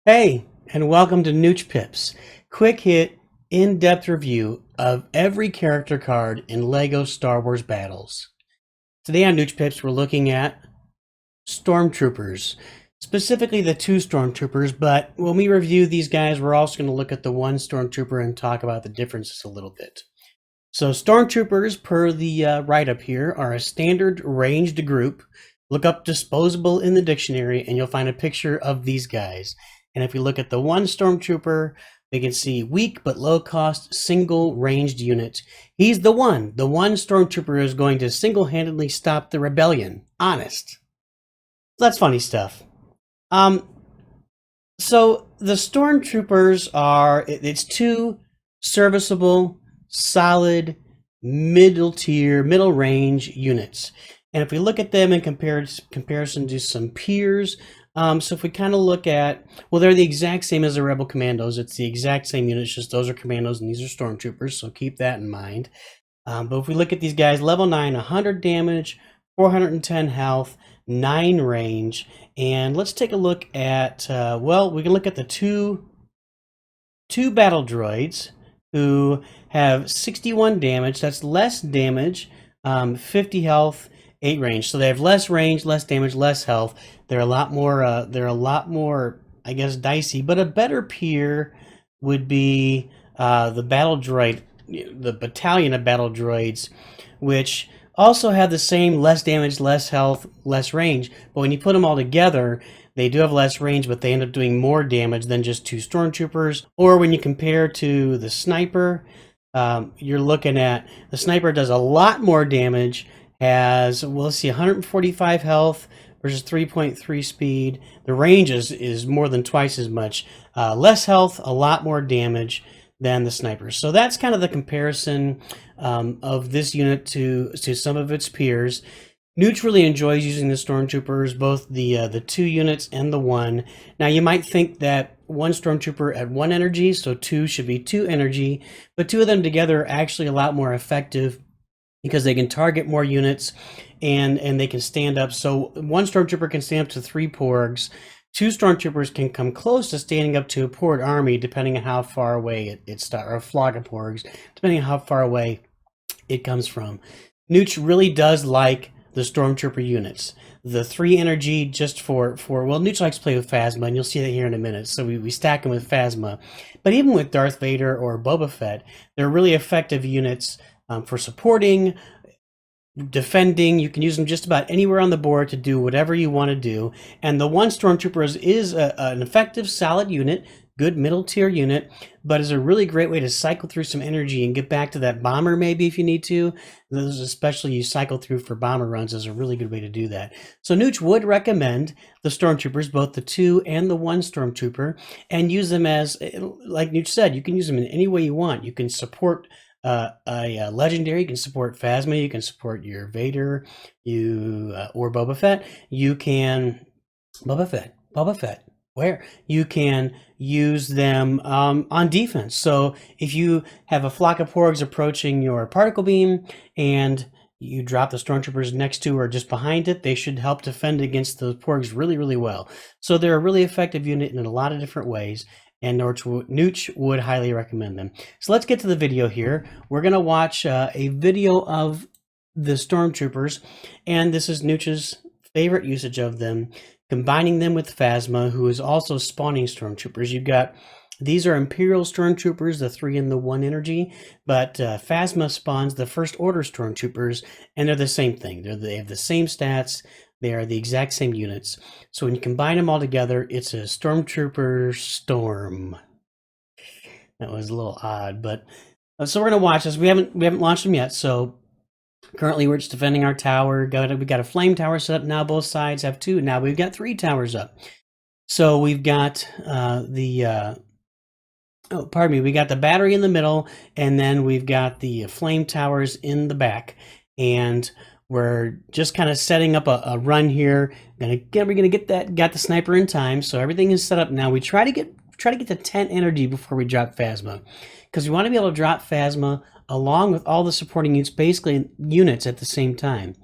Hey, and welcome to Nooch Pips. Quick hit, in-depth review of every character card in LEGO Star Wars Battles. Today on Nooch Pips, we're looking at Stormtroopers, specifically the two Stormtroopers, but when we review these guys, we're also going to look at the one Stormtrooper and talk about the differences a little bit. So Stormtroopers, per the write-up here, are a standard ranged group. Look up disposable in the dictionary and you'll find a picture of these guys. And if we look at the one Stormtrooper, we can see weak but low cost single ranged unit. He's the one. The one Stormtrooper is going to single-handedly stop the rebellion. Honest. That's funny stuff. So the Stormtroopers are, it's two serviceable, solid, middle tier, middle range units. And if we look at them in comparison to some peers, so if we kind of look at, well, they're the exact same as the Rebel Commandos. It's the exact same units, just those are Commandos and these are Stormtroopers, so keep that in mind. But if we look at these guys, level 9, 100 damage, 410 health, 9 range, and let's take a look at, well, we can look at the two battle droids who have 61 damage. That's less damage, 50 health, 8 range. So they have less range, less damage, less health. They're a lot more, I guess, dicey. But a better peer would be the battle droid, the battalion of battle droids, which also have the same less damage, less health, less range. But when you put them all together, they do have less range, but they end up doing more damage than just two Stormtroopers. Or when you compare to the sniper, you're looking at the sniper does a lot more damage, has, well, let's see, 145 health versus 3.3 speed. The range is more than twice as much. Less health, a lot more damage than the sniper. So that's kind of the comparison of this unit to some of its peers. Nooch really enjoys using the Stormtroopers, both the two units and the one. Now you might think that one Stormtrooper at 1 energy, so 2 should be 2 energy, but 2 of them together are actually a lot more effective because they can target more units and they can stand up. So one Stormtrooper can stand up to 3 Porgs. 2 Stormtroopers can come close to standing up to a Porg army, depending on how far away it starts, or a flock of Porgs, depending on how far away it comes from. Nooch really does like the Stormtrooper units. The 3 energy just for well, Nooch likes to play with Phasma, and you'll see that here in a minute. So we stack them with Phasma. But even with Darth Vader or Boba Fett, they're really effective units for supporting, defending. You can use them just about anywhere on the board to do whatever you want to do. And the one Stormtrooper is an effective, solid unit, good middle tier unit, but is a really great way to cycle through some energy and get back to that bomber maybe if you need to. Those especially you cycle through for bomber runs is a really good way to do that. So Nooch would recommend the Stormtroopers, both the 2 and the 1 Stormtrooper, and use them as, like Nooch said, you can use them in any way you want. You can support a legendary, you can support Phasma, you can support your Vader, or Boba Fett. You can Boba Fett. Where you can use them on defense. So if you have a flock of Porgs approaching your particle beam and you drop the Stormtroopers next to or just behind it, they should help defend against those Porgs really, really well. So they're a really effective unit in a lot of different ways, and Nooch would highly recommend them. So let's get to the video here. We're going to watch a video of the Stormtroopers, and this is Nooch's favorite usage of them, combining them with Phasma, who is also spawning Stormtroopers. You've got, these are Imperial Stormtroopers, the 3 and the 1 energy, but Phasma spawns the First Order Stormtroopers, and they're the same thing. They have the same stats. They are the exact same units. So when you combine them all together, it's a Stormtrooper storm. That was a little odd, but so we're gonna watch this. We haven't launched them yet, so currently we're just defending our tower. We got a flame tower set up now. Both sides have 2. Now we've got 3 towers up. So we've got we got the battery in the middle, and then we've got the flame towers in the back, and we're just kind of setting up a run here. We're gonna get the sniper in time, so everything is set up now. We try to get to 10 energy before we drop Phasma, because we want to be able to drop Phasma along with all the supporting units, basically units at the same time.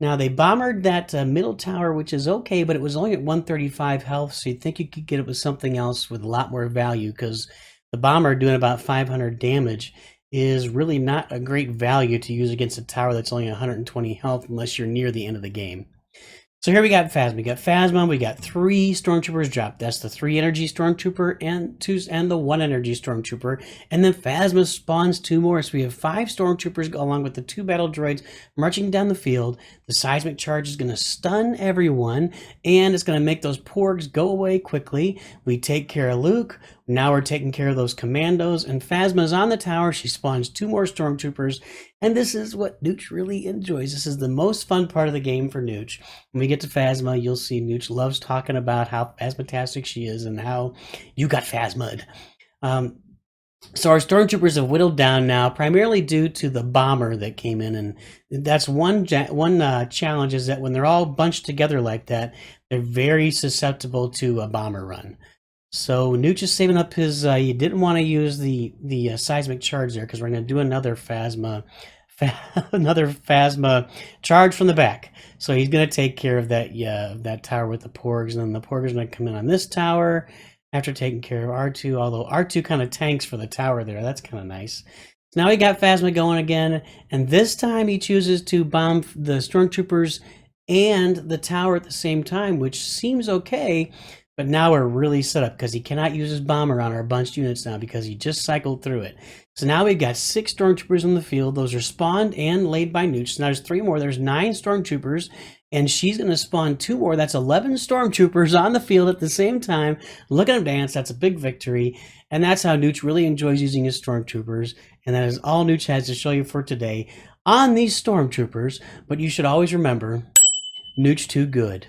Now they bombered that middle tower, which is okay, but it was only at 135 health, so you'd think you could get it with something else with a lot more value, because the bomber doing about 500 damage is really not a great value to use against a tower that's only 120 health unless you're near the end of the game. So here we got Phasma. We got Phasma. We got 3 Stormtroopers dropped. That's the 3 energy Stormtrooper and the 1 energy Stormtrooper. And then Phasma spawns 2 more. So we have 5 Stormtroopers along with the 2 battle droids marching down the field. The seismic charge is going to stun everyone, and it's going to make those porgs go away quickly. We take care of Luke. Now we're taking care of those commandos, and Phasma's on the tower. She spawns 2 more Stormtroopers, and this is what Nooch really enjoys. This is the most fun part of the game for Nooch. When we get to Phasma, you'll see Nooch loves talking about how Phasmatastic she is and how you got Phasma'd. So our Stormtroopers have whittled down now, primarily due to the bomber that came in, and that's one challenge, is that when they're all bunched together like that, they're very susceptible to a bomber run. So Nooch is saving up his. You didn't want to use the seismic charge there, because we're going to do another Phasma charge from the back. So he's going to take care of that tower with the porgs, and then the porgs are going to come in on this tower after taking care of R2. Although R2 kind of tanks for the tower there, that's kind of nice. So now we got Phasma going again, and this time he chooses to bomb the Stormtroopers and the tower at the same time, which seems okay. But now we're really set up, because he cannot use his bomber on our bunched units now, because he just cycled through it. So now we've got 6 Stormtroopers in the field. Those are spawned and laid by Nooch. So now there's 3 more. There's 9 Stormtroopers, and she's going to spawn 2 more. That's 11 Stormtroopers on the field at the same time. Look at them dance. That's a big victory. And that's how Nooch really enjoys using his Stormtroopers. And that is all Nooch has to show you for today on these Stormtroopers. But you should always remember, Nooch too good.